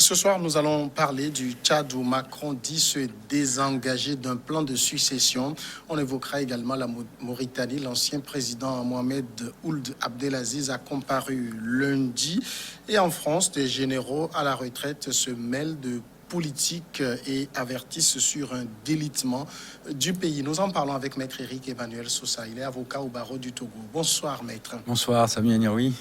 Ce soir, nous allons parler du Tchad où Macron dit se désengager d'un plan de succession. On évoquera également la Mauritanie. L'ancien président Mohamed Ould Abdelaziz a comparu lundi. Et en France, des généraux à la retraite se mêlent de politique et avertissent sur un délitement du pays. Nous en parlons avec Maître Éric Emmanuel Sosa. Il est avocat au barreau du Togo. Bonsoir, Maître. Bonsoir, Sami Agnaoui.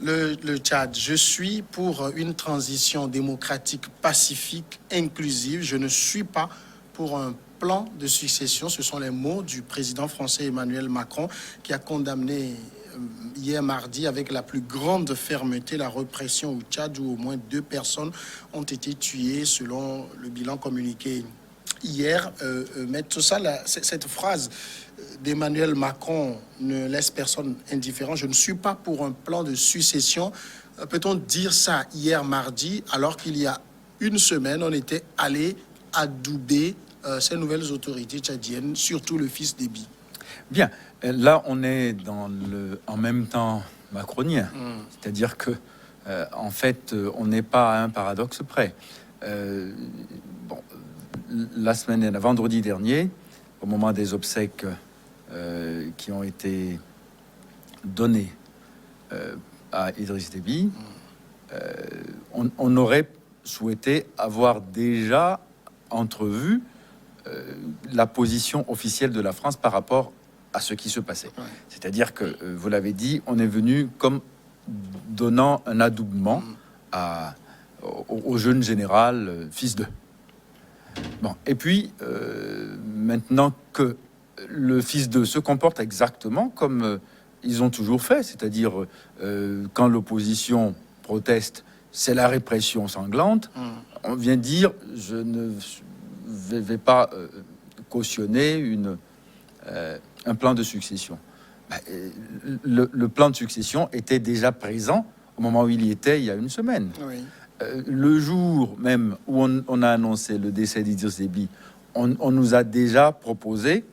Le Tchad, je suis pour une transition démocratique, pacifique, inclusive. Je ne suis pas pour un plan de succession. Ce sont les mots du président français Emmanuel Macron qui a condamné hier mardi avec la plus grande fermeté la répression au Tchad où au moins 2 personnes ont été tuées selon le bilan communiqué hier. Mais tout ça, cette phrase d'Emmanuel Macron ne laisse personne indifférent. Je ne suis pas pour un plan de succession. Peut-on dire ça hier mardi, alors qu'il y a une semaine, on était allé adouber ces nouvelles autorités tchadiennes, surtout le fils d'Ebi? Bien, là on est dans en même temps macronien. C'est-à-dire que, en fait, on n'est pas à un paradoxe près. La semaine, vendredi dernier, au moment des obsèques qui ont été données à Idriss Déby, on aurait souhaité avoir déjà entrevu la position officielle de la France par rapport à ce qui se passait. Ouais. C'est-à-dire que, vous l'avez dit, on est venu comme donnant un adoubement au jeune général, fils d'eux. Bon, et puis, maintenant que le fils d'eux se comporte exactement comme ils ont toujours fait, c'est-à-dire quand l'opposition proteste, c'est la répression sanglante, on vient dire, je ne vais pas cautionner un plan de succession. Le plan de succession était déjà présent au moment où il y était, il y a une semaine. Oui. Le jour même où on a annoncé le décès d'Idriss Déby, on nous a déjà proposé,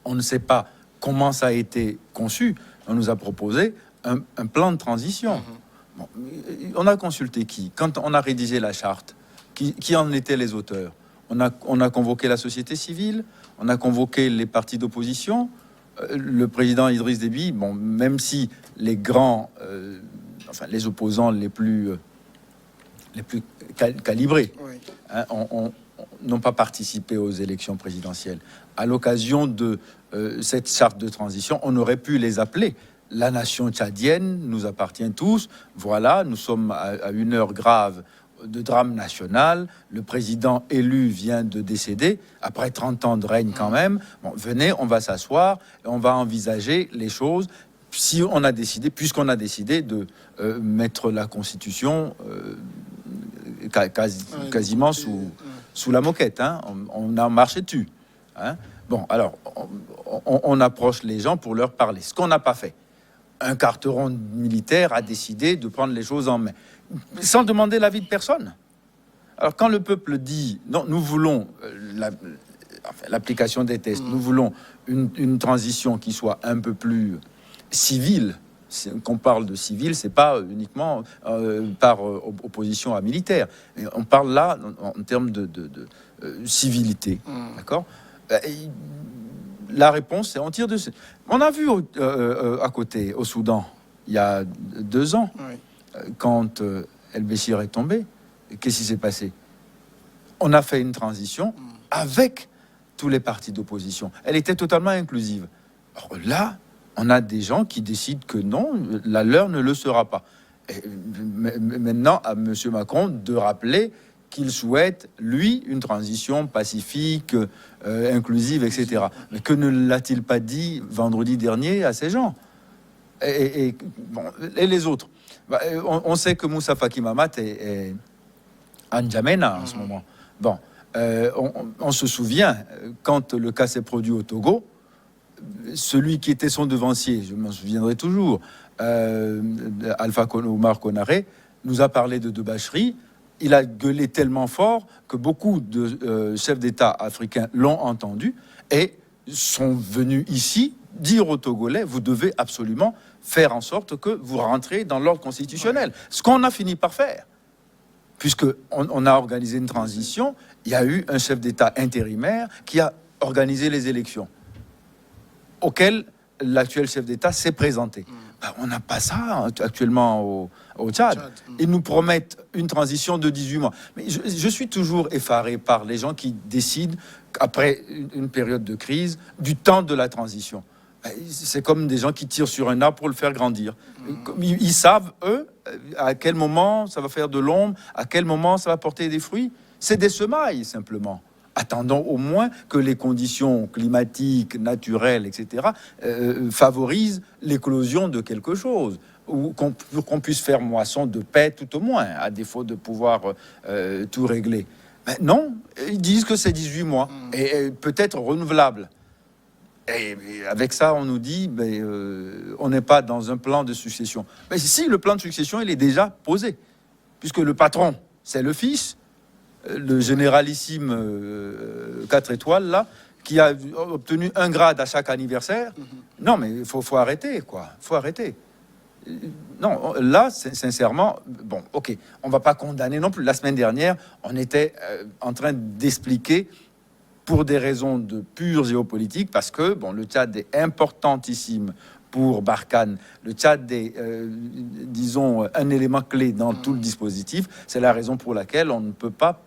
on ne sait pas comment ça a été conçu, on nous a proposé un plan de transition. Bon, on a consulté qui? Quand on a rédigé la charte, qui en étaient les auteurs? On a convoqué la société civile, on a convoqué les partis d'opposition, le président Idriss Déby, bon, même si les grands, les opposants les plus calibrés, oui, hein, n'ont pas participé aux élections présidentielles. À l'occasion de cette charte de transition, on aurait pu les appeler. La nation tchadienne nous appartient tous. Voilà, nous sommes à une heure grave de drame national. Le président élu vient de décéder, après 30 ans de règne quand même. Bon, venez, on va s'asseoir et on va envisager les choses. Si on a décidé, puisqu'on a décidé de mettre la Constitution quasiment sous la moquette, hein. On a marché dessus, hein. Bon, alors, on approche les gens pour leur parler. Ce qu'on n'a pas fait. Un carteron militaire a décidé de prendre les choses en main, sans demander l'avis de personne. Alors, quand le peuple dit, non, nous voulons l'application des tests, nous voulons une transition qui soit un peu plus civile. Qu'on parle de civil, c'est pas uniquement par opposition à militaire. On parle là en termes de civilité, d'accord? La réponse, c'est on tire dessus. On a vu à côté, au Soudan, il y a 2 ans, oui, quand El-Béchir est tombé, qu'est-ce qui s'est passé? On a fait une transition avec tous les partis d'opposition. Elle était totalement inclusive. Or là, on a des gens qui décident que non, la leur ne le sera pas. Et maintenant, à M. Macron de rappeler qu'il souhaite, lui, une transition pacifique, inclusive, etc. Mais que ne l'a-t-il pas dit vendredi dernier à ces gens? Et les autres, on sait que Moussa Faki Mahamat est à N'Djamena en ce moment. Bon, on se souvient, quand le cas s'est produit au Togo, celui qui était son devancier, je m'en souviendrai toujours, Alpha Oumar Konaré, nous a parlé de Debacheri. Il a gueulé tellement fort que beaucoup de chefs d'État africains l'ont entendu et sont venus ici dire aux Togolais, vous devez absolument faire en sorte que vous rentrez dans l'ordre constitutionnel. Ce qu'on a fini par faire. puisque on a organisé une transition, il y a eu un chef d'État intérimaire qui a organisé les élections, auxquelles l'actuel chef d'État s'est présenté. Ben, on n'a pas ça actuellement au Tchad. Ils nous promettent une transition de 18 mois. Mais je suis toujours effaré par les gens qui décident, après une période de crise, du temps de la transition. C'est comme des gens qui tirent sur un arbre pour le faire grandir. Ils savent, eux, à quel moment ça va faire de l'ombre, à quel moment ça va porter des fruits. C'est des semailles, simplement. Attendons au moins que les conditions climatiques, naturelles, etc., favorisent l'éclosion de quelque chose, ou qu'on puisse faire moisson de paix, tout au moins, à défaut de pouvoir tout régler. Mais non, ils disent que c'est 18 mois, et peut-être renouvelable. Et avec ça, on nous dit, on n'est pas dans un plan de succession. Mais si, le plan de succession, il est déjà posé, puisque le patron, c'est le fils, le généralissime 4 étoiles, là, qui a obtenu 1 grade à chaque anniversaire. Non, mais il faut arrêter, quoi. Il faut arrêter. Non, là, sincèrement, bon, ok, on va pas condamner non plus. La semaine dernière, on était en train d'expliquer, pour des raisons de pure géopolitique, parce que, bon, le Tchad est importantissime pour Barkhane. Le Tchad est, disons, un élément clé dans tout le dispositif. C'est la raison pour laquelle on ne peut pas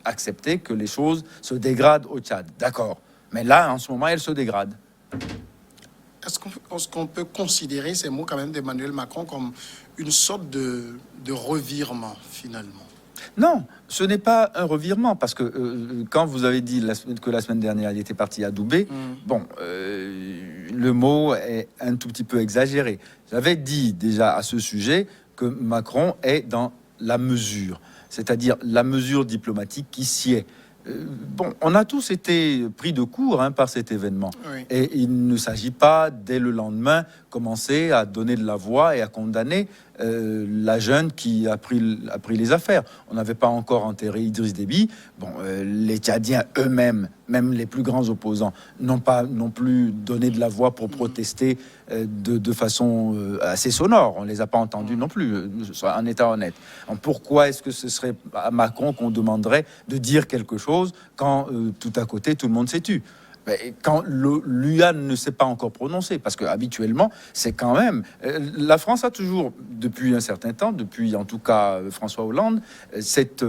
accepter que les choses se dégradent au Tchad. D'accord. Mais là, en ce moment, elles se dégradent. Est-ce qu'on peut considérer ces mots quand même d'Emmanuel Macron comme une sorte de revirement, finalement? Non, ce n'est pas un revirement, parce que quand vous avez dit que la semaine dernière, il était parti à Doubé, bon, le mot est un tout petit peu exagéré. J'avais dit déjà à ce sujet que Macron est dans la mesure, c'est-à-dire la mesure diplomatique qui sied. Bon, on a tous été pris de court par cet événement. Oui. Et il ne s'agit pas, dès le lendemain, commencer à donner de la voix et à condamner la jeune qui a pris les affaires. On n'avait pas encore enterré Idriss Déby. Bon, les Tchadiens eux-mêmes, même les plus grands opposants, n'ont pas non plus donné de la voix pour protester de façon assez sonore. On ne les a pas entendus non plus, en étant honnête. Alors, pourquoi est-ce que ce serait à Macron qu'on demanderait de dire quelque chose quand tout à côté, tout le monde s'est tu? Quand l'UA ne s'est pas encore prononcé, parce que habituellement, c'est quand même... la France a toujours, depuis un certain temps, depuis en tout cas François Hollande, cette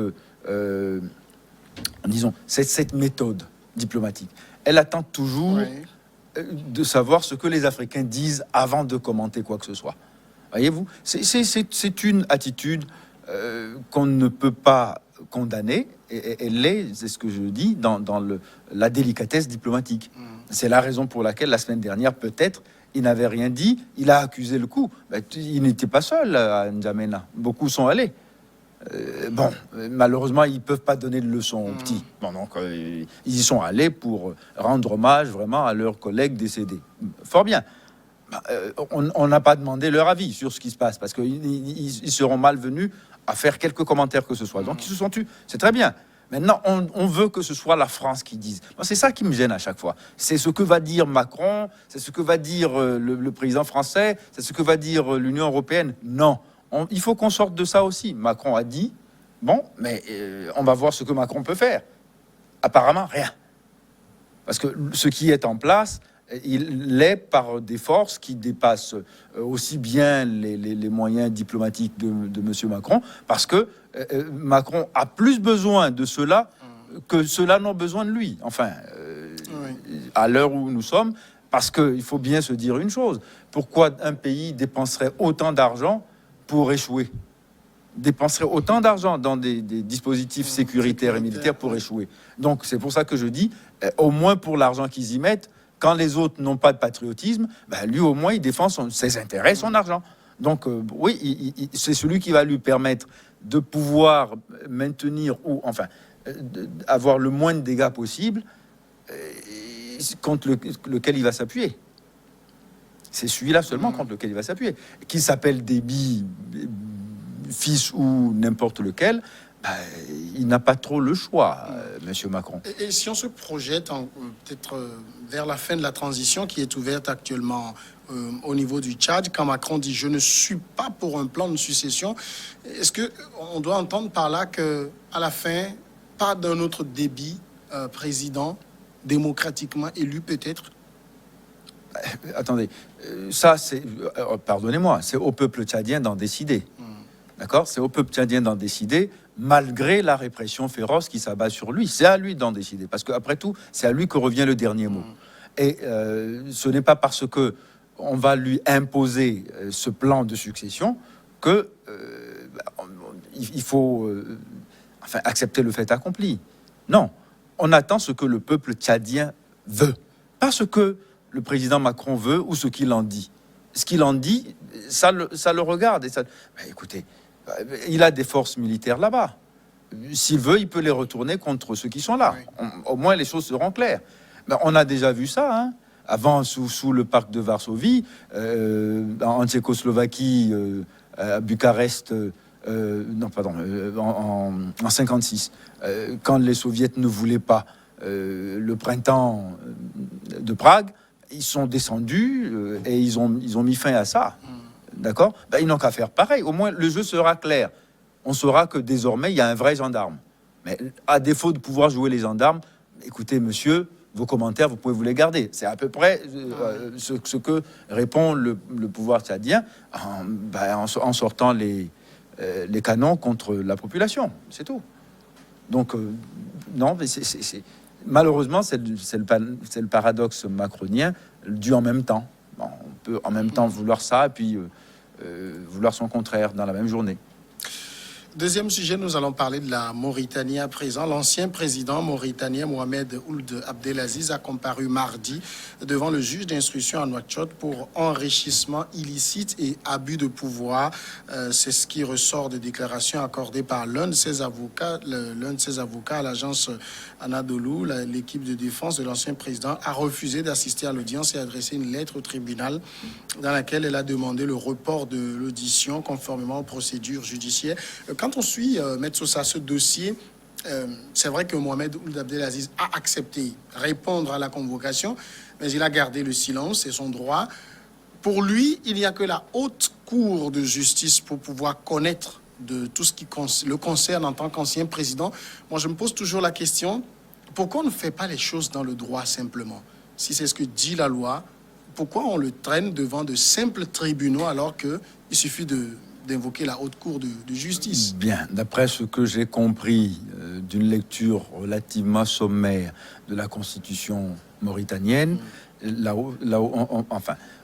méthode diplomatique. Elle attend toujours de savoir ce que les Africains disent avant de commenter quoi que ce soit. Voyez-vous, c'est une attitude qu'on ne peut pas condamner, et elle est, c'est ce que je dis, dans la délicatesse diplomatique. C'est la raison pour laquelle, la semaine dernière, peut-être, il n'avait rien dit, il a accusé le coup. Il n'était pas seul à N'Djamena, beaucoup sont allés. Bon, malheureusement, ils ne peuvent pas donner de leçons aux petits. Bon, donc, ils y sont allés pour rendre hommage vraiment à leurs collègues décédés. Fort bien. On n'a pas demandé leur avis sur ce qui se passe, parce qu'ils seront malvenus à faire quelques commentaires que ce soit. Donc, ils se sont tus. C'est très bien. Maintenant, on veut que ce soit la France qui dise. C'est ça qui me gêne à chaque fois. C'est ce que va dire Macron, c'est ce que va dire le président français, c'est ce que va dire l'Union européenne. Non. Il faut qu'on sorte de ça aussi. Macron a dit, bon, mais on va voir ce que Macron peut faire. Apparemment, rien. Parce que ce qui est en place, il l'est par des forces qui dépassent aussi bien les moyens diplomatiques de M. Macron, parce que Macron a plus besoin de cela que ceux-là n'ont besoin de lui. Enfin, à l'heure où nous sommes, parce qu'il faut bien se dire une chose. Pourquoi un pays dépenserait autant d'argent pour échouer? Dépenserait autant d'argent dans des dispositifs sécuritaires et militaires pour échouer. Donc, c'est pour ça que je dis, au moins pour l'argent qu'ils y mettent, quand les autres n'ont pas de patriotisme, lui au moins il défend ses intérêts, son argent. Donc oui, c'est celui qui va lui permettre de pouvoir maintenir ou enfin avoir le moins de dégâts possible contre lequel il va s'appuyer. C'est celui-là seulement contre lequel il va s'appuyer. Qu'il s'appelle Déby, fils ou n'importe lequel, il n'a pas trop le choix, Monsieur Macron. Et si on se projette peut-être vers la fin de la transition qui est ouverte actuellement au niveau du Tchad. Quand Macron dit « je ne suis pas pour un plan de succession », est-ce qu'on doit entendre par là qu'à la fin, pas d'un autre débit président démocratiquement élu peut-être? Attendez, ça c'est, pardonnez-moi, c'est au peuple tchadien d'en décider. D'accord? C'est au peuple tchadien d'en décider, malgré la répression féroce qui s'abat sur lui. C'est à lui d'en décider, parce qu'après tout, c'est à lui que revient le dernier mot. Et ce n'est pas parce que on va lui imposer ce plan de succession que il faut enfin, accepter le fait accompli. Non, on attend ce que le peuple tchadien veut, pas ce que le président Macron veut ou ce qu'il en dit. Ce qu'il en dit, ça le regarde. Et ça... Ben, écoutez, il a des forces militaires là-bas. S'il veut, il peut les retourner contre ceux qui sont là. Oui. Au moins, les choses seront claires. Ben, on a déjà vu ça, hein. Avant, sous le parc de Varsovie, en Tchécoslovaquie, à Bucarest, en 56, quand les soviets ne voulaient pas le printemps de Prague, ils sont descendus et ils ont mis fin à ça. D'accord? Ben, ils n'ont qu'à faire pareil. Au moins, le jeu sera clair. On saura que désormais, il y a un vrai gendarme. Mais à défaut de pouvoir jouer les gendarmes, écoutez, monsieur, vos commentaires, vous pouvez vous les garder. C'est à peu près ce que répond le pouvoir tchadien en sortant les canons contre la population. C'est tout. Donc, non, mais malheureusement, c'est le paradoxe macronien du en même temps. Bon, on peut en même temps vouloir ça et puis vouloir son contraire dans la même journée. Deuxième sujet, nous allons parler de la Mauritanie à présent. L'ancien président mauritanien Mohamed Ould Abdelaziz a comparu mardi devant le juge d'instruction à Nouakchott pour enrichissement illicite et abus de pouvoir. C'est ce qui ressort des déclarations accordées par l'un de ses avocats à l'agence Anadolu. L'équipe de défense de l'ancien président a refusé d'assister à l'audience et a adressé une lettre au tribunal dans laquelle elle a demandé le report de l'audition conformément aux procédures judiciaires. Quand on suit, Maître Sosa, ce dossier, c'est vrai que Mohamed Ould Abdelaziz a accepté répondre à la convocation, mais il a gardé le silence, c'est son droit. Pour lui, il n'y a que la haute cour de justice pour pouvoir connaître de tout ce qui le concerne en tant qu'ancien président. Moi, je me pose toujours la question, pourquoi on ne fait pas les choses dans le droit simplement? Si c'est ce que dit la loi, pourquoi on le traîne devant de simples tribunaux alors qu'il suffit d'invoquer la haute cour de justice? Bien, d'après ce que j'ai compris d'une lecture relativement sommaire de la Constitution mauritanienne,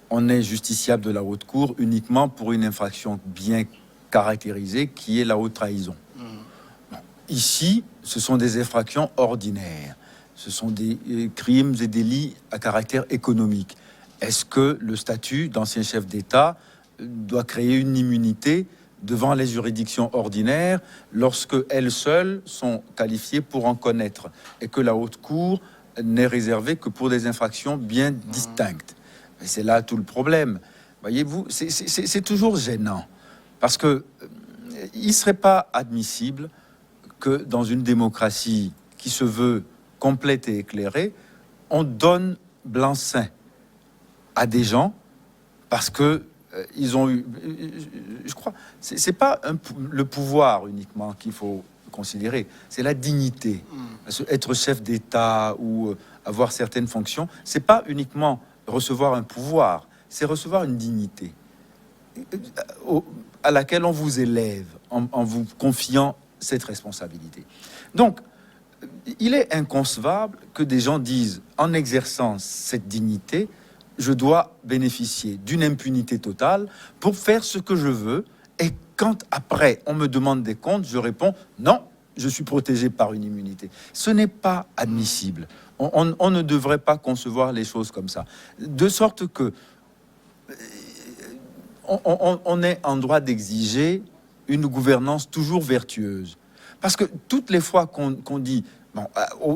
on est justiciable de la haute cour uniquement pour une infraction bien caractérisée qui est la haute trahison. Bon, ici, ce sont des infractions ordinaires. Ce sont des crimes et délits à caractère économique. Est-ce que le statut d'ancien chef d'État doit créer une immunité devant les juridictions ordinaires lorsque elles seules sont qualifiées pour en connaître et que la haute cour n'est réservée que pour des infractions bien distinctes? Et c'est là tout le problème. Voyez-vous, c'est toujours gênant parce que il ne serait pas admissible que dans une démocratie qui se veut complète et éclairée, on donne blanc-seing à des gens parce que ils ont eu, je crois, c'est pas le pouvoir uniquement qu'il faut considérer, c'est la dignité. Être chef d'État ou avoir certaines fonctions, c'est pas uniquement recevoir un pouvoir, c'est recevoir une dignité à laquelle on vous élève en vous confiant cette responsabilité. Donc, il est inconcevable que des gens disent, en exerçant cette dignité, je dois bénéficier d'une impunité totale pour faire ce que je veux. Et quand après on me demande des comptes, je réponds non, je suis protégé par une immunité. Ce n'est pas admissible. On ne devrait pas concevoir les choses comme ça. De sorte que on est en droit d'exiger une gouvernance toujours vertueuse. Parce que toutes les fois qu'on dit bon,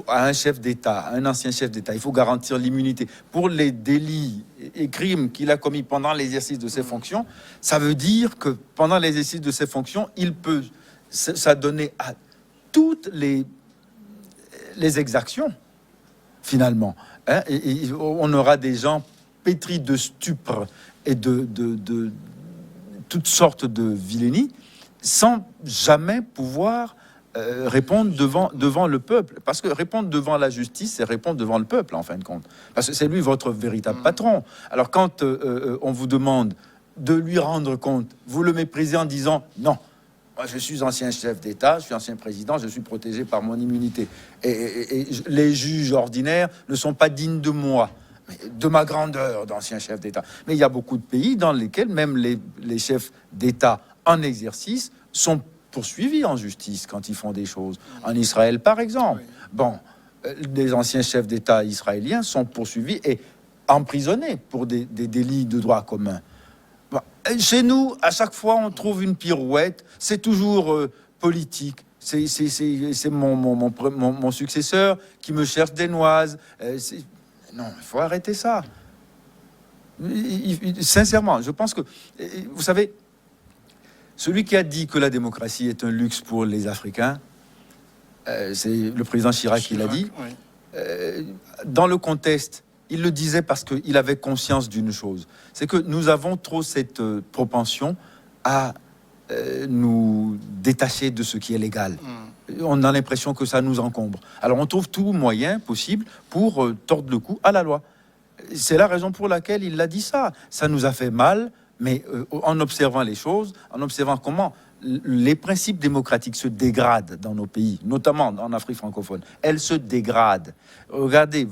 à un chef d'État, à un ancien chef d'État, il faut garantir l'immunité pour les délits et crimes qu'il a commis pendant l'exercice de ses fonctions, ça veut dire que pendant l'exercice de ses fonctions, il peut s'adonner à toutes les exactions, finalement. Hein, et on aura des gens pétris de stupre et de toutes sortes de vilainies, sans jamais pouvoir répondre devant le peuple. Parce que répondre devant la justice, c'est répondre devant le peuple, en fin de compte. Parce que c'est lui votre véritable patron. Alors quand on vous demande de lui rendre compte, vous le méprisez en disant « Non, moi je suis ancien chef d'État, je suis ancien président, je suis protégé par mon immunité. Et les juges ordinaires ne sont pas dignes de moi. » De ma grandeur d'ancien chef d'État. Mais il y a beaucoup de pays dans lesquels même les chefs d'État en exercice sont poursuivis en justice quand ils font des choses. En Israël, par exemple. Oui. Bon, les anciens chefs d'État israéliens sont poursuivis et emprisonnés pour des délits de droit commun. Bon, chez nous, à chaque fois, on trouve une pirouette. C'est toujours politique. C'est mon successeur qui me cherche des noises. Non, il faut arrêter ça. Sincèrement, je pense que, vous savez, celui qui a dit que la démocratie est un luxe pour les Africains, c'est le président Chirac qui l'a dit. Oui. Dans le contexte, il le disait parce qu'il avait conscience d'une chose, c'est que nous avons trop cette propension à nous détacher de ce qui est légal. On a l'impression que ça nous encombre. Alors on trouve tout moyen possible pour tordre le cou à la loi. C'est la raison pour laquelle il a dit ça. Ça nous a fait mal, mais en observant les choses, en observant comment les principes démocratiques se dégradent dans nos pays, notamment en Afrique francophone. Elles se dégradent. Regardez,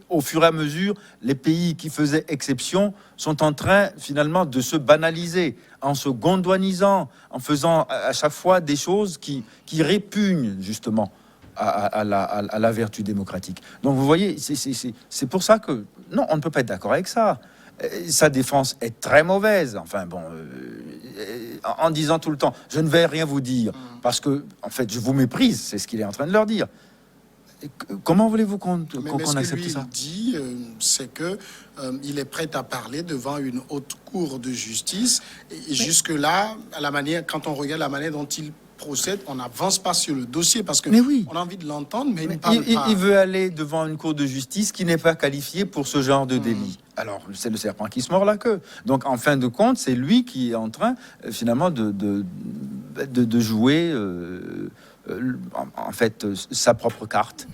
au fur et à mesure, les pays qui faisaient exception sont en train finalement de se banaliser, en se gondouanisant, en faisant à chaque fois des choses qui répugnent justement à la vertu démocratique. Donc vous voyez, c'est pour ça que non, on ne peut pas être d'accord avec ça. Sa défense est très mauvaise. Enfin bon, en disant tout le temps, je ne vais rien vous dire parce que en fait, je vous méprise. C'est ce qu'il est en train de leur dire. Comment voulez-vous qu'on accepte ça? Ce qu'il dit, c'est que il est prêt à parler devant une haute cour de justice. Et jusque-là, quand on regarde la manière dont il procède, on n'avance pas sur le dossier parce que on a envie de l'entendre, mais il ne parle pas. Il veut aller devant une cour de justice qui n'est pas qualifiée pour ce genre de délit. Alors, c'est le serpent qui se mord la queue. Donc, en fin de compte, c'est lui qui est en train, finalement, de jouer, en fait, sa propre carte.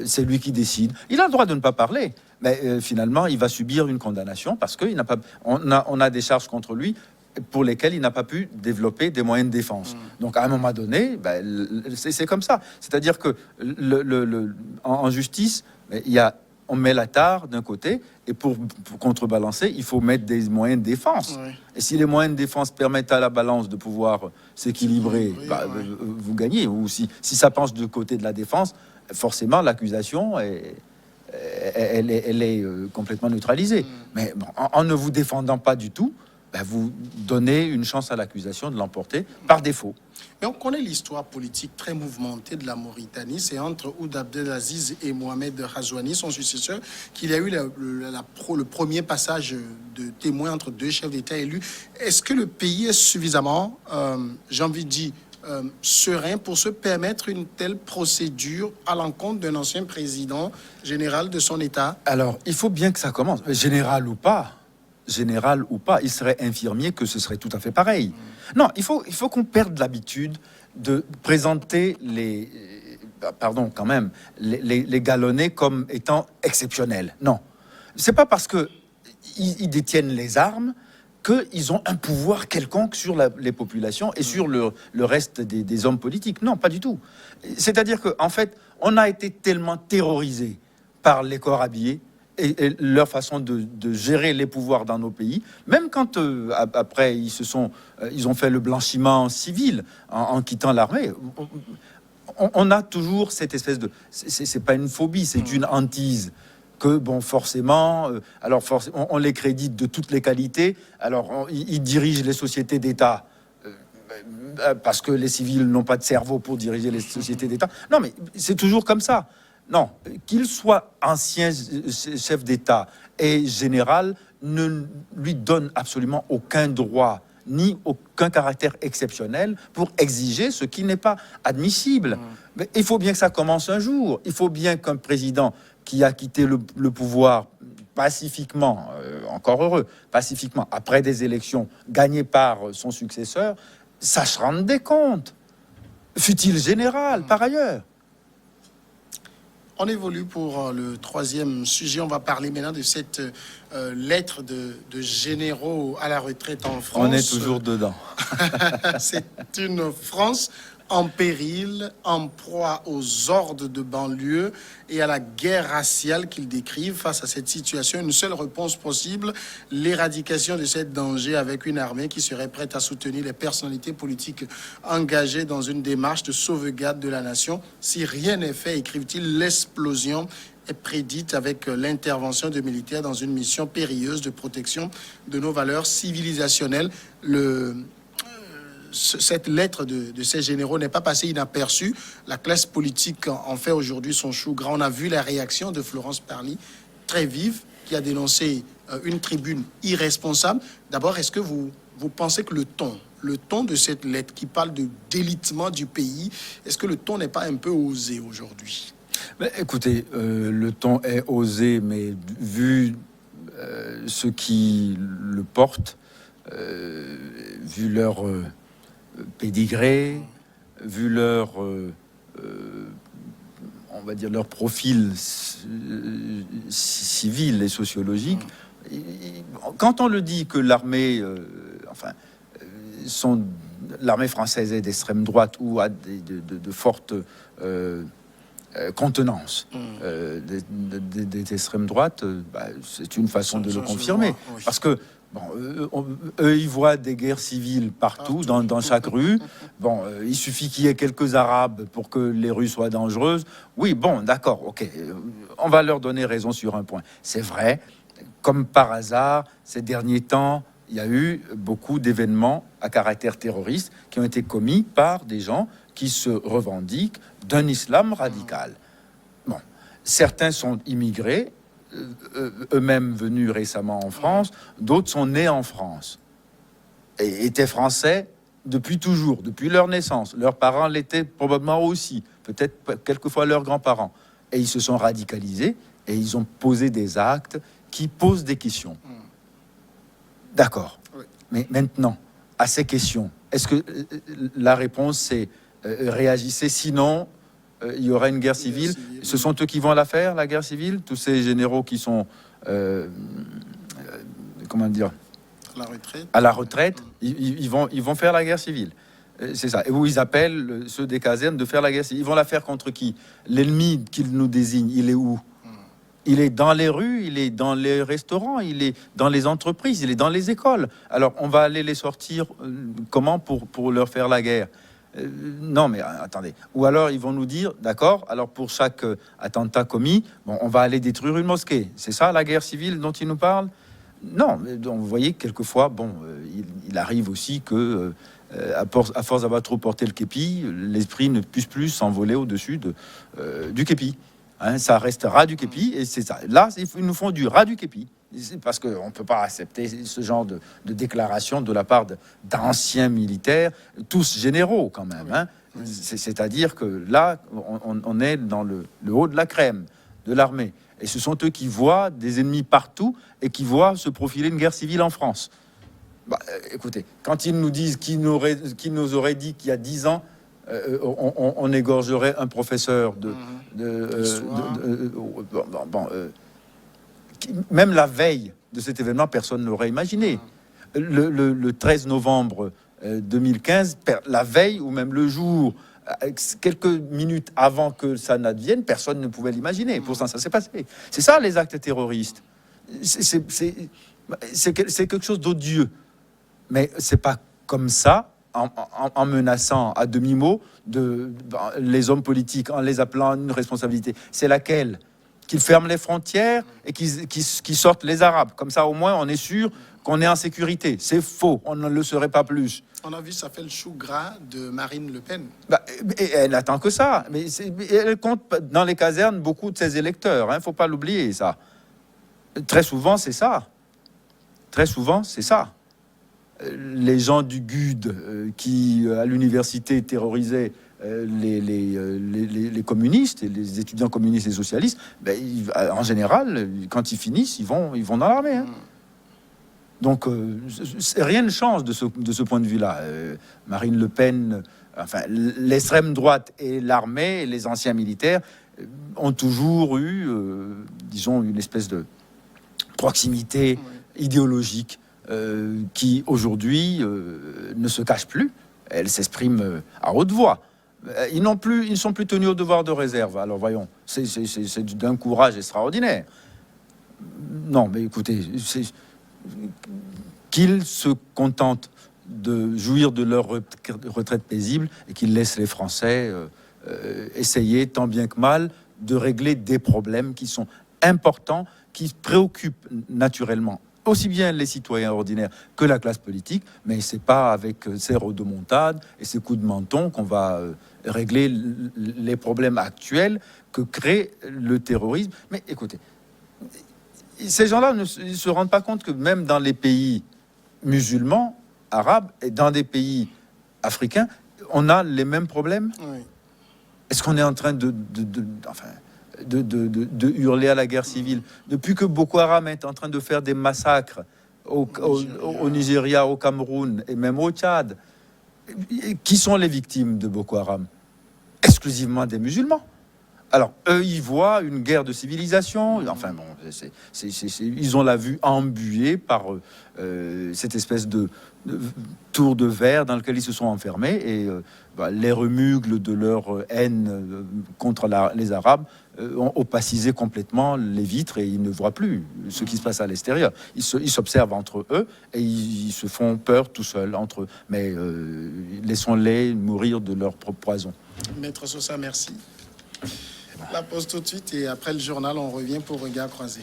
C'est lui qui décide. Il a le droit de ne pas parler, mais finalement, il va subir une condamnation parce qu'on a des charges contre lui pour lesquels il n'a pas pu développer des moyens de défense. Donc, à un moment donné, c'est comme ça. C'est-à-dire que en justice, on met la tare d'un côté, et pour contrebalancer, il faut mettre des moyens de défense. Oui. Et si les moyens de défense permettent à la balance de pouvoir s'équilibrer, vous gagnez. Ou si ça penche du côté de la défense, forcément, l'accusation elle est complètement neutralisée. Mais bon, en ne vous défendant pas du tout, vous donnez une chance à l'accusation de l'emporter par défaut. Mais on connaît l'histoire politique très mouvementée de la Mauritanie. C'est entre Ould Abdelaziz et Mohamed Razouani, son successeur, qu'il y a eu le premier passage de témoin entre deux chefs d'État élus. Est-ce que le pays est suffisamment, j'ai envie de dire, serein pour se permettre une telle procédure à l'encontre d'un ancien président général de son État? Alors, il faut bien que ça commence, général ou pas, il serait infirmier que ce serait tout à fait pareil. Non, il faut qu'on perde l'habitude de présenter les galonnés comme étant exceptionnels. Non, c'est pas parce que ils détiennent les armes qu'ils ont un pouvoir quelconque sur les populations et sur le reste des hommes politiques. Non, pas du tout. C'est-à-dire qu'en fait, on a été tellement terrorisés par les corps habillés et leur façon de gérer les pouvoirs dans nos pays, même quand après ils ont fait le blanchiment civil en quittant l'armée, on a toujours cette espèce de, c'est pas une phobie, c'est une hantise que forcément, on les crédite de toutes les qualités. Alors ils dirigent les sociétés d'État parce que les civils n'ont pas de cerveau pour diriger les sociétés d'État. Non, mais c'est toujours comme ça. Non, qu'il soit ancien chef d'État et général ne lui donne absolument aucun droit ni aucun caractère exceptionnel pour exiger ce qui n'est pas admissible. Mais il faut bien que ça commence un jour. Il faut bien qu'un président qui a quitté le pouvoir pacifiquement, encore heureux, pacifiquement, après des élections gagnées par son successeur, ça se rende des comptes. Fut-il général, par ailleurs? On évolue pour le troisième sujet. On va parler maintenant de cette lettre de généraux à la retraite en France. On est toujours dedans. C'est une France en péril, en proie aux hordes de banlieue et à la guerre raciale qu'ils décrivent. Face à cette situation, une seule réponse possible, l'éradication de ce danger avec une armée qui serait prête à soutenir les personnalités politiques engagées dans une démarche de sauvegarde de la nation. Si rien n'est fait, écrivent-ils, l'explosion est prédite avec l'intervention de militaires dans une mission périlleuse de protection de nos valeurs civilisationnelles. Cette lettre de ces généraux n'est pas passée inaperçue. La classe politique en fait aujourd'hui son chou gras. On a vu la réaction de Florence Parly, très vive, qui a dénoncé une tribune irresponsable. D'abord, est-ce que vous pensez que le ton de cette lettre qui parle de délitement du pays, est-ce que le ton n'est pas un peu osé aujourd'hui? Écoutez, le ton est osé, mais vu ceux qui le portent, vu leur pédigré, vu leur, on va dire, leur profil civil et sociologique, quand on le dit que l'armée, l'armée française est d'extrême droite ou a de fortes contenance des extrêmes droites, c'est une façon de le confirmer. Oui. Parce que eux, ils voient des guerres civiles partout. Dans chaque rue. Il suffit qu'il y ait quelques Arabes pour que les rues soient dangereuses. Oui, d'accord, ok. On va leur donner raison sur un point. C'est vrai, comme par hasard, ces derniers temps, il y a eu beaucoup d'événements à caractère terroriste qui ont été commis par des gens qui se revendiquent d'un islam radical. Certains sont immigrés, eux-mêmes venus récemment en France, d'autres sont nés en France et étaient français depuis toujours, depuis leur naissance. Leurs parents l'étaient probablement aussi, peut-être quelquefois leurs grands-parents. Et ils se sont radicalisés et ils ont posé des actes qui posent des questions. D'accord. Oui. Mais maintenant, à ces questions, est-ce que la réponse c'est réagissez, sinon il y aura une guerre civile. Ce sont eux qui vont la faire, la guerre civile. Tous ces généraux qui sont, comment dire, à la retraite, ils vont faire la guerre civile. C'est ça. Et où ils appellent ceux des casernes de faire la guerre civile. Ils vont la faire contre qui? L'ennemi qu'ils nous désignent, il est où? Il est dans les rues, il est dans les restaurants, il est dans les entreprises, il est dans les écoles. Alors, on va aller les sortir comment pour leur faire la guerre? Non, mais attendez. Ou alors, ils vont nous dire, d'accord, alors pour chaque attentat commis, on va aller détruire une mosquée. C'est ça, la guerre civile dont ils nous parlent? Non, mais donc, vous voyez, quelquefois, il arrive aussi que, à force d'avoir trop porté le képi, l'esprit ne puisse plus s'envoler au-dessus du képi. Ça restera du képi, et c'est ça. Là, ils nous font du ras du képi. Parce qu'on ne peut pas accepter ce genre de déclaration de la part d'anciens militaires, tous généraux quand même. C'est-à-dire que là, on est dans le haut de la crème de l'armée. Et ce sont eux qui voient des ennemis partout et qui voient se profiler une guerre civile en France. Écoutez, quand ils nous disent qu'ils nous auraient dit qu'il y a 10 ans, on égorgerait un professeur même la veille de cet événement, personne ne l'aurait imaginé. Le 13 novembre 2015, la veille ou même le jour, quelques minutes avant que ça n'advienne, personne ne pouvait l'imaginer. Pourtant, ça s'est passé. C'est ça, les actes terroristes. C'est quelque chose d'odieux. Mais c'est pas comme ça, en menaçant à demi-mot les hommes politiques, en les appelant à une responsabilité. C'est laquelle? Qu'ils ferment les frontières et qu'ils sortent les Arabes. Comme ça, au moins, on est sûr qu'on est en sécurité. C'est faux, on ne le serait pas plus. On a vu, ça fait le chou gras de Marine Le Pen. Et elle attend que ça. Mais elle compte dans les casernes beaucoup de ses électeurs. Faut pas l'oublier, ça. Très souvent, c'est ça. Les gens du GUD qui, à l'université, terrorisaient les communistes et les étudiants communistes et socialistes, en général, quand ils finissent, ils vont dans l'armée. Hein. Donc, rien ne change de ce point de vue-là. Marine Le Pen, enfin, l'extrême droite et l'armée, et les anciens militaires, ont toujours eu, disons, une espèce de proximité idéologique qui, aujourd'hui, ne se cache plus. Elle s'exprime à haute voix. Ils ne sont plus tenus au devoir de réserve. Alors, voyons, c'est d'un courage extraordinaire. Non, mais écoutez, qu'ils se contentent de jouir de leur retraite paisible et qu'ils laissent les Français essayer tant bien que mal de régler des problèmes qui sont importants, qui préoccupent naturellement aussi bien les citoyens ordinaires que la classe politique, mais c'est pas avec ces rodomontades et ces coups de menton qu'on va régler les problèmes actuels que crée le terrorisme. Mais écoutez, ces gens-là ne se rendent pas compte que même dans les pays musulmans, arabes, et dans des pays africains, on a les mêmes problèmes. Oui. Est-ce qu'on est en train de hurler à la guerre civile depuis que Boko Haram est en train de faire des massacres au Nigeria, au Cameroun et même au Tchad? Qui sont les victimes de Boko Haram? Exclusivement des musulmans. Alors, eux, ils voient une guerre de civilisation. Enfin, bon, ils ont la vue embuée par cette espèce de tour de verre dans lequel ils se sont enfermés. Et les remugles de leur haine contre les Arabes ont opacisé complètement les vitres et ils ne voient plus ce qui se passe à l'extérieur. Ils s'observent entre eux et ils se font peur tout seuls entre eux. Mais laissons-les mourir de leur propre poison. Maître Sosa, merci. La pause tout de suite et après le journal, on revient pour Regard croisé.